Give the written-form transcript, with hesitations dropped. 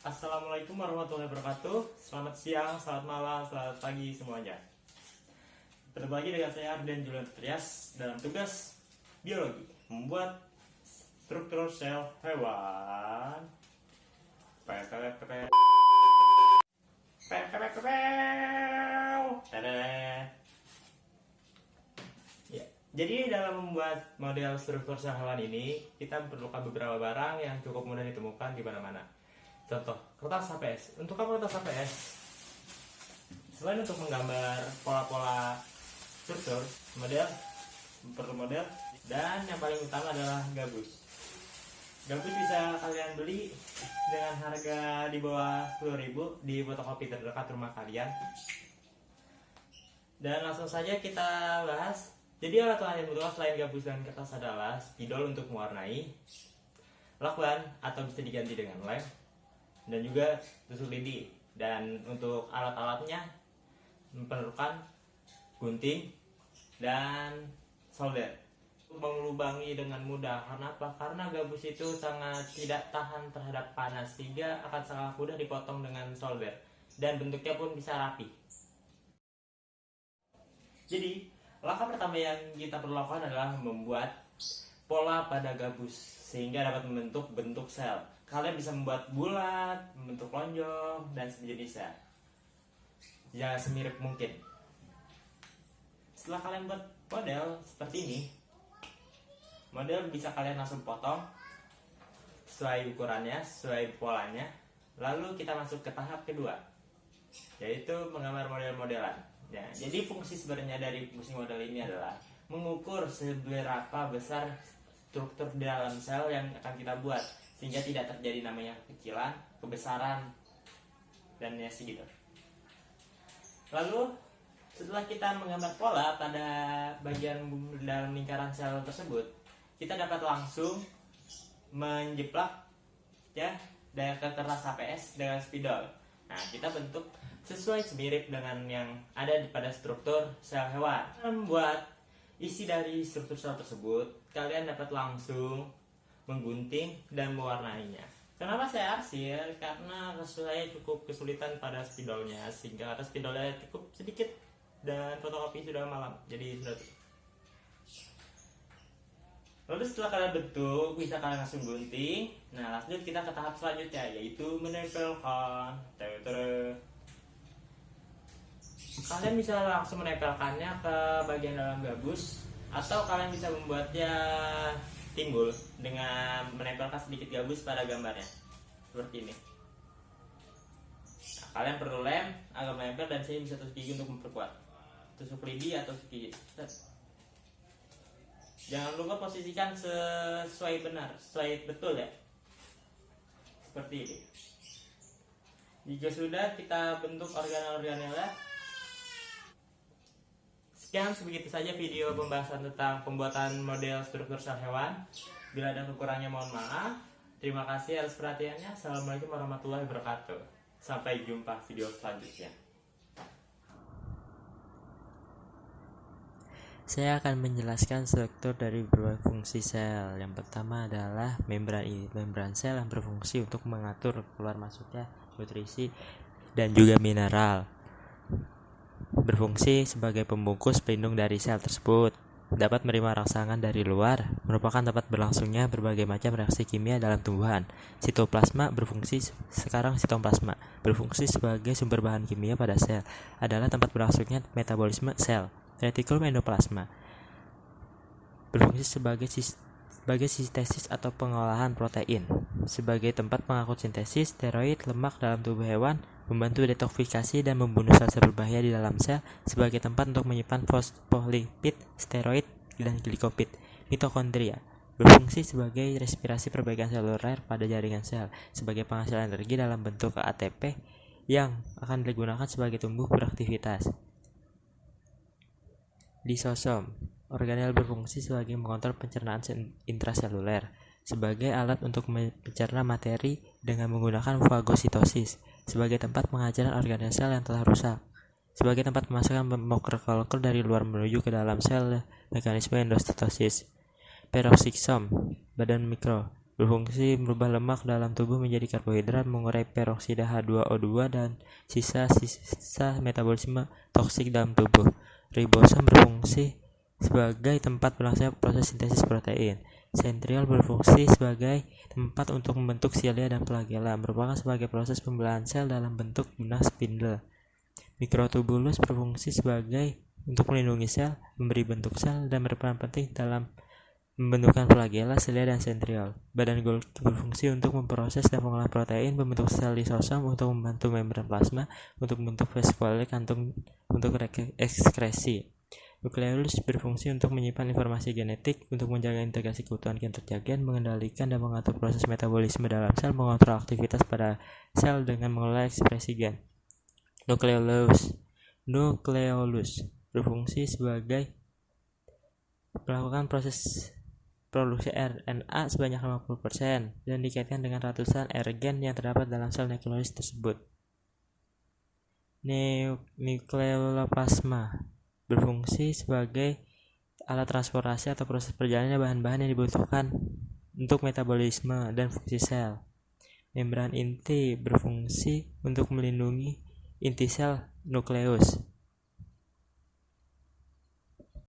Assalamualaikum warahmatullahi wabarakatuh. Selamat siang, selamat malam, selamat pagi semuanya. Bertemu lagi dengan saya Arden Julian Trias dalam tugas biologi membuat struktur sel hewan. Ya, jadi dalam membuat model struktur sel hewan ini kita memerlukan beberapa barang yang cukup mudah ditemukan di mana-mana. Contoh, kertas HPS. Untuk apa kertas HPS? Selain untuk menggambar pola-pola struktur, perlu model, dan yang paling utama adalah gabus. Gabus bisa kalian beli dengan harga di bawah 10.000 di fotokopi terdekat rumah kalian. Dan langsung saja kita bahas. Jadi alat-alat yang dibutuhkan selain gabus dan kertas adalah spidol untuk mewarnai, lakban atau bisa diganti dengan lem, dan juga tusuk lidi. Dan untuk alat-alatnya memerlukan gunting dan solder. Melubangi dengan mudah. Karena apa? Karena gabus itu sangat tidak tahan terhadap panas, sehingga akan sangat mudah dipotong dengan solder, dan bentuknya pun bisa rapi. Jadi langkah pertama yang kita perlu lakukan adalah membuat pola pada gabus sehingga dapat membentuk bentuk sel. Kalian bisa membuat bulat, membentuk lonjong, dan sejenisnya. Jangan semirip mungkin. Setelah kalian buat model seperti ini, model bisa kalian langsung potong sesuai ukurannya, sesuai polanya. Lalu kita masuk ke tahap kedua, yaitu menggambar model-modelan. Ya, jadi fungsi sebenarnya dari fungsi model ini adalah mengukur seberapa besar struktur di dalam sel yang akan kita buat, sehingga tidak terjadi namanya kekecilan, kebesaran, dan ya segitu. Lalu setelah kita menggambar pola pada bagian dalam lingkaran sel tersebut, kita dapat langsung menjeplak ya dari kertas HPS dengan spidol. Nah, kita bentuk sesuai semirip dengan yang ada pada struktur sel hewan. Membuat isi dari struktur sel tersebut, kalian dapat langsung menggunting dan mewarnainya. Kenapa saya arsir? Karena saya cukup kesulitan pada spidolnya, sehingga atas spidolnya cukup sedikit dan fotokopi sudah malam, jadi sudah tutup. Lalu setelah kalian bentuk, bisa kalian langsung gunting. Nah, lanjut kita ke tahap selanjutnya, yaitu menempelkan. Kalian bisa langsung menempelkannya ke bagian dalam gabus, atau kalian bisa membuatnya timbul dengan menempelkan sedikit gabus pada gambarnya seperti ini. Nah, kalian perlu lem agar menempel, dan saya bisa tusuk gigi untuk memperkuat. Tusuk lidi atau tusuk gigi. Jangan lupa posisikan sesuai benar, sesuai betul ya. Seperti ini. Jika sudah kita bentuk organel-organelnya. Sekian, sebegitu saja video pembahasan tentang pembuatan model struktur sel hewan. Bila ada kekurangannya mohon maaf. Terima kasih atas perhatiannya. Assalamualaikum warahmatullahi wabarakatuh. Sampai jumpa video selanjutnya. Saya akan menjelaskan struktur dari beberapa fungsi sel. Yang pertama adalah membran ini. Membran sel yang berfungsi untuk mengatur keluar masuknya nutrisi dan juga mineral. Berfungsi sebagai pembungkus pelindung dari sel tersebut. Dapat menerima rangsangan dari luar, merupakan tempat berlangsungnya berbagai macam reaksi kimia dalam tumbuhan. Sitoplasma sitoplasma berfungsi sebagai sumber bahan kimia pada sel, adalah tempat berlangsungnya metabolisme sel. Retikulum endoplasma berfungsi sebagai sintesis atau pengolahan protein, sebagai tempat pengangkut sintesis steroid lemak dalam tubuh hewan, membantu detoksifikasi dan membunuh sel-sel berbahaya di dalam sel, sebagai tempat untuk menyimpan fosfolipid, steroid, dan glikopid. Mitokondria berfungsi sebagai respirasi perbaikan seluler pada jaringan sel, sebagai penghasil energi dalam bentuk ATP yang akan digunakan sebagai tumbuh beraktivitas. Lisosom organel berfungsi sebagai mengontrol pencernaan intraseluler, sebagai alat untuk mencerna materi dengan menggunakan fagositosis, sebagai tempat pengajaran organel sel yang telah rusak, sebagai tempat pemasukan makromolekel dari luar menuju ke dalam sel, mekanisme endositosis. Peroxisome badan mikro berfungsi merubah lemak dalam tubuh menjadi karbohidrat, mengurai peroksida H2O2 dan sisa-sisa metabolisme toksik dalam tubuh. Ribosom berfungsi sebagai tempat berlangsungnya proses sintesis protein. Sentriol berfungsi sebagai tempat untuk membentuk silia dan flagella, merupakan sebagai proses pembelahan sel dalam bentuk benang spindle. Mikrotubulus berfungsi sebagai untuk melindungi sel, memberi bentuk sel, dan berperan penting dalam membentukkan flagella, silia, dan sentriol. Badan Golgi berfungsi untuk memproses dan mengolah protein, membentuk sel lisosom untuk membantu membran plasma, untuk membentuk vaskular kantung untuk ekskresi. Nukleolus berfungsi untuk menyimpan informasi genetik, untuk menjaga integrasi keutuhan gen terjaga, mengendalikan dan mengatur proses metabolisme dalam sel, mengontrol aktivitas pada sel dengan mengelola ekspresi gen. Nukleolus berfungsi sebagai melakukan proses produksi RNA sebanyak 50% dan dikaitkan dengan ratusan R-gen yang terdapat dalam sel nukleolus tersebut. Nukleoloplasma berfungsi sebagai alat transportasi atau proses perjalanan bahan-bahan yang dibutuhkan untuk metabolisme dan fungsi sel. Membran inti berfungsi untuk melindungi inti sel nukleus.